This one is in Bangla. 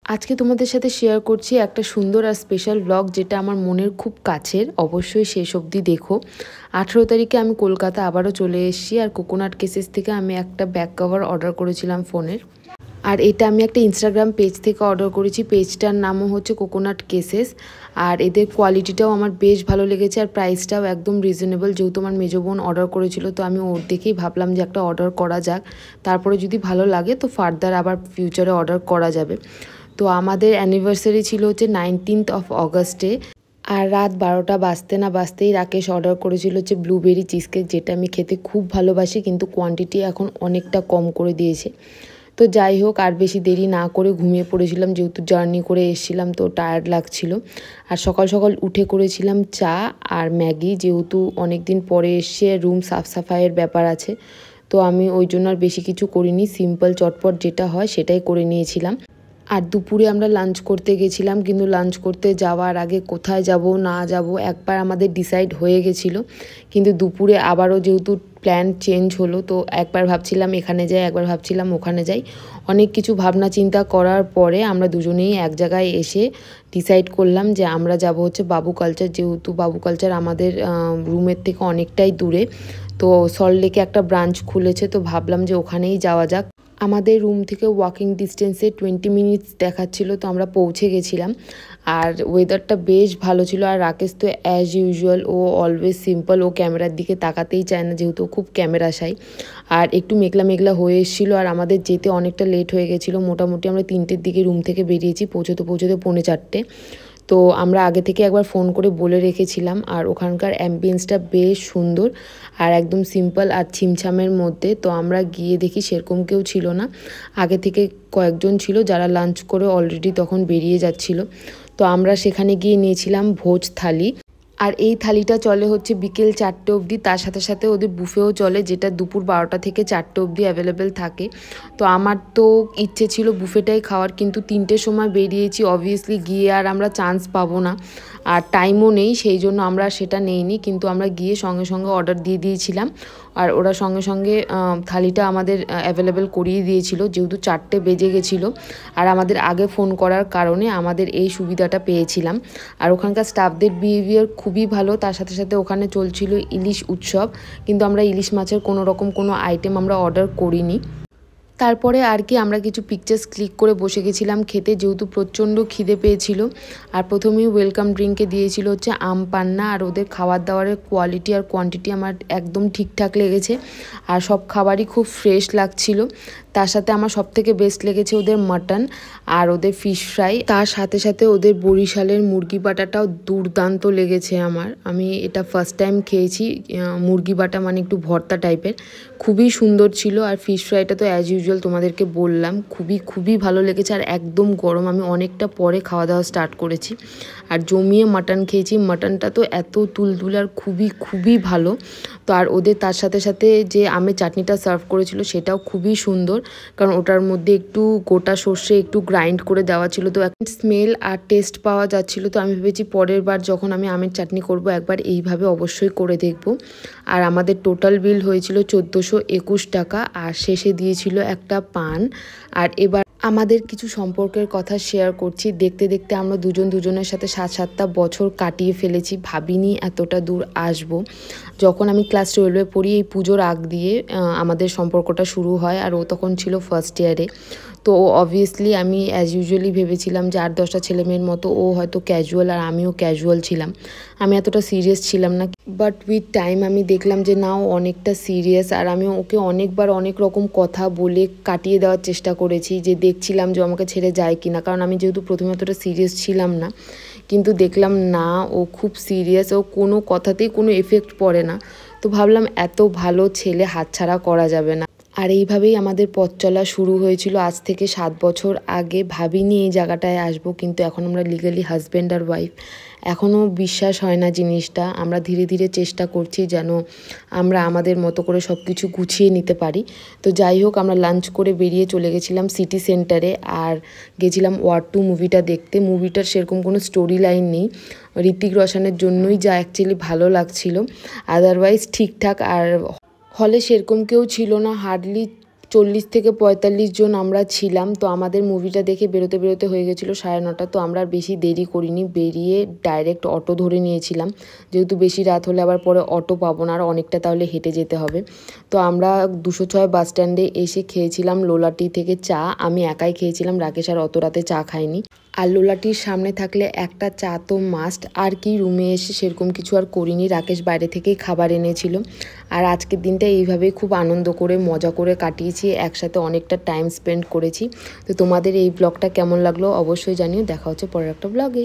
আজকে তোমাদের সাথে শেয়ার করছি একটা সুন্দর আর স্পেশাল ব্লগ, যেটা আমার মনের খুব কাছের। অবশ্যই শেষ অবধি দেখো। 18 তারিখে আমি কলকাতা আবারও চলে এসেছি, আর কোকোনাট কেসেস থেকে আমি একটা ব্যাক কভার অর্ডার করেছিলাম ফোনের। আর এটা আমি একটা ইনস্টাগ্রাম পেজ থেকে অর্ডার করেছি। পেজটার নামও হচ্ছে কোকোনাট কেসেস। আর এদের কোয়ালিটিটাও আমার বেশ ভালো লেগেছে, আর প্রাইসটাও একদম রিজনেবল। যেহেতু আমার মেজো বোন অর্ডার করেছিল, তো আমি ওর দেখেই ভাবলাম যে একটা অর্ডার করা যাক। তারপরে যদি ভালো লাগে তো ফার্দার আবার ফিউচারে অর্ডার করা যাবে। তো আমাদের অ্যানিভার্সারি ছিল হচ্ছে 19th অফ অগস্টে। আর রাত 12টা বাজতে না বাজতেই রাকেশ অর্ডার করেছিল হচ্ছে ব্লুবেরি চিজকেক, যেটা আমি খেতে খুব ভালোবাসি, কিন্তু কোয়ান্টিটি এখন অনেকটা কম করে দিয়েছে। তো যাই হোক, আর বেশি দেরি না করে ঘুমিয়ে পড়েছিলাম, যেহেতু জার্নি করে এসেছিলাম তো টায়ার্ড লাগছিল। আর সকাল সকাল উঠে করেছিলাম চা আর ম্যাগি, যেহেতু অনেক দিন পরে এসে রুম সাফ সাফাইয়ের ব্যাপার আছে। তো আমি ওই জন্য আর বেশি কিছু করিনি, সিম্পল চটপট যেটা হয় সেটাই করে নিয়েছিলাম। আর দুপুরে আমরা লাঞ্চ করতে গেছিলাম, কিন্তু লাঞ্চ করতে যাওয়ার আগে কোথায় যাব না যাব একবার আমাদের ডিসাইড হয়ে গেছিলো। কিন্তু দুপুরে আবারও যেহেতু প্ল্যান চেঞ্জ হলো, তো একবার ভাবছিলাম এখানে যাই, একবার ভাবছিলাম ওখানে যাই। অনেক কিছু ভাবনা চিন্তা করার পরে আমরা দুজনেই এক জায়গায় এসে ডিসাইড করলাম যে আমরা যাব হচ্ছে বাবু কালচার। যেহেতু বাবু কালচার আমাদের রুমের থেকে অনেকটাই দূরে, তো সল্টলেকে একটা ব্রাঞ্চ খুলেছে, তো ভাবলাম যে ওখানেই যাওয়া যাক। আমাদের রুম থেকে ওয়াকিং ডিস্টেন্সে 20 মিনিটস দেখাচ্ছিল, তো আমরা পৌঁছে গেছিলাম। আর ওয়েদারটা বেশ ভালো ছিল। আর রাকেশ তো অ্যাজ ইউজুয়াল, ও অলওয়েজ সিম্পল, ও ক্যামেরার দিকে তাকাতেই চায় না, যেহেতু খুব ক্যামেরা শাই। আর একটু মেঘলা মেঘলা হয়ে এসেছিলো, আর আমাদের যেতে অনেকটা লেট হয়ে গেছিলো। মোটামুটি আমরা 3টের দিকে রুম থেকে বেরিয়েছি, পৌঁছতে 4:45। তো আমরা আগে থেকে একবার ফোন করে বলে রেখেছিলাম। আর ওখানকার অ্যাম্বিয়েন্সটা বেশ সুন্দর আর একদম সিম্পল আর ছিমছামের মধ্যে। তো আমরা গিয়ে দেখি সেরকম কেউ ছিল না। আগে থেকে কয়েকজন ছিল যারা লাঞ্চ করে অলরেডি তখন বেরিয়ে যাচ্ছিল। তো আমরা সেখানে গিয়ে নিয়েছিলাম ভোজ থালি। আর এই থালিটা চলে হচ্ছে বিকেল 4টে অবধি। তার সাথে সাথে ওদের বুফেও চলে, যেটা দুপুর 12টা থেকে 4টে অবধি অ্যাভেলেবেল থাকে। তো আমার তো ইচ্ছে ছিল বুফেটাই খাওয়ার, কিন্তু 3টের সময় বেরিয়েছি, অবভিয়াসলি গিয়ে আর আমরা চান্স পাবো না, আর টাইমও নেই, সেই জন্য আমরা সেটা নেইনি। কিন্তু আমরা গিয়ে সঙ্গে সঙ্গে অর্ডার দিয়ে দিয়েছিলাম, আর ওরা সঙ্গে সঙ্গে থালিটা আমাদের অ্যাভেলেবেল করিয়ে দিয়েছিল, যেহেতু 4টে বেজে গেছিলো। আর আমাদের আগে ফোন করার কারণে আমাদের এই সুবিধাটা পেয়েছিলাম। আর ওখানকার স্টাফদের বিহেভিয়ার খুবই ভালো। তার সাথে সাথে ওখানে চলছিল ইলিশ উৎসব, কিন্তু আমরা ইলিশ মাছের কোনো আইটেম আমরা অর্ডার করিনি। তারপরে আর কি আমরা কিছু পিকচার্স ক্লিক করে বসে গেছিলাম খেতে, যেহেতু প্রচণ্ড খিদে পেয়েছিল। আর প্রথমেই ওয়েলকাম ড্রিঙ্কে দিয়েছিল হচ্ছে আম পান্না। আর ওদের খাবার দাবারের কোয়ালিটি আর কোয়ান্টিটি আমার একদম ঠিকঠাক লেগেছে, আর সব খাবারই খুব ফ্রেশ লাগছিল। তার সাথে আমার সবথেকে বেস্ট লেগেছে ওদের মাটন আর ওদের ফিশ ফ্রাই। তার সাথে সাথে ওদের বরিশালের মুরগি বাটাটাও দুর্দান্ত লেগেছে আমার। আমি এটা ফার্স্ট টাইম খেয়েছি। মুরগি বাটা মানে একটু ভর্তা টাইপের, খুবই সুন্দর ছিল। আর ফিশ ফ্রাইটা তো অ্যাজ ইউজুয়াল তোমাদেরকে বললাম, খুবই ভালো লেগেছে, আর একদম গরম। আমি অনেকটা পরে খাওয়া দাওয়া স্টার্ট করেছি। আর জমিয়ে মাটন খেয়েছি। মাটনটা তো এত তুলতুলে আর খুবই ভালো। তো আর ওদের তার সাথে সাথে যে আমের চাটনিটা সার্ভ করেছিল সেটাও খুবই সুন্দর, কারণ ওটার মধ্যে একটু গোটা সর্ষে একটু গ্রাইন্ড করে দেওয়া ছিল। তো এখন স্মেল আর টেস্ট পাওয়া যাচ্ছিল। তো আমি ভেবেছি পরের বার যখন আমি আমের চাটনি করব একবার এইভাবে অবশ্যই করে দেখব। আর আমাদের টোটাল বিল হয়েছিল 1421 টাকা, আর শেষে দিয়েছিল একটা পান। আর এবার আমাদের কিছু সম্পর্কের কথা শেয়ার করছি। দেখতে দেখতে আমরা দুজনের সাথে 7-7টা বছর কাটিয়ে ফেলেছি। ভাবিনি এতটা দূর আসব। যখন আমি ক্লাস 12-এ পড়ি, এই পুজোর আগ দিয়ে আমাদের সম্পর্কটা শুরু হয়, আর ও তখন ছিল ফার্স্ট ইয়ারে। তো অবভিয়াসলি আমি অ্যাজ ইউজুয়ালি ভেবেছিলাম যে 8-10টা ছেলেমেয়ের মতো ও হয়তো ক্যাজুয়াল, আর আমিও ক্যাজুয়াল ছিলাম। আমি এতটা সিরিয়াস ছিলাম না। বাট উইথ টাইম আমি দেখলাম যে না, ও অনেকটা সিরিয়াস। আর আমি ওকে অনেকবার অনেক রকম কথা বলে কাটিয়ে দেওয়ার চেষ্টা করেছি, যে দেখছিলাম যে আমাকে ছেড়ে যায় কিনা, কারণ আমি যেহেতু প্রথমে অতটা সিরিয়াস ছিলাম না। কিন্তু দেখলাম না, ও খুব সিরিয়াস, ও কোনো কথাতেই কোনো এফেক্ট পড়ে না। তো ভাবলাম এত ভালো ছেলে হাতছাড়া করা যাবে না। আর এইভাবেই আমাদের পথ চলা শুরু হয়েছিল আজ থেকে 7 বছর আগে। ভাবিনি এই জায়গাটায় আসবো, কিন্তু এখন আমরা লিগালি হাজব্যান্ড আর ওয়াইফ। এখনও বিশ্বাস হয় না জিনিসটা। আমরা ধীরে ধীরে চেষ্টা করছি যেন আমরা আমাদের মতো করে সব কিছু গুছিয়ে নিতে পারি। তো যাই হোক, আমরা লাঞ্চ করে বেরিয়ে চলে গেছিলাম সিটি সেন্টারে, আর গেছিলাম ওয়ার 2 মুভিটা দেখতে। মুভিটার সেরকম কোনো স্টোরি লাইন নেই, ঋত্বিক রোশনের জন্যই যা অ্যাকচুয়ালি ভালো লাগছিল, আদারওয়াইজ ঠিকঠাক। আর হলে সেরকম কেউ ছিল না, হার্ডলি 40 থেকে 45 জন আমরা ছিলাম। তো আমাদের মুভিটা দেখে বেরোতে হয়ে গেছিলো 9:30। তো আমরা আর বেশি দেরি করিনি, বেরিয়ে ডাইরেক্ট অটো ধরে নিয়েছিলাম, যেহেতু বেশি রাত হলে আবার পরে অটো পাবো না, আর অনেকটা তাহলে হেঁটে যেতে হবে। তো আমরা 206 বাস স্ট্যান্ডে এসে খেয়েছিলাম লোলাটি থেকে চা। আমি একাই খেয়েছিলাম, রাকেশ আর অত রাতে চা খাইনি। আর লোলাটির সামনে থাকলে একটা চা তো মাস্ট। আর কি, রুমে এসে সেরকম কিছু আর করিনি, রাকেশ বাইরে থেকেই খাবার এনেছিল। আর আজকের দিনটা এইভাবেই খুব আনন্দ করে মজা করে কাটিয়েছি, একসাথে অনেকটা টাইম স্পেন্ড করেছি। তো তোমাদের এই ব্লগটা কেমন লাগলো অবশ্যই জানিও। দেখা হচ্ছে পরের একটা ব্লগে।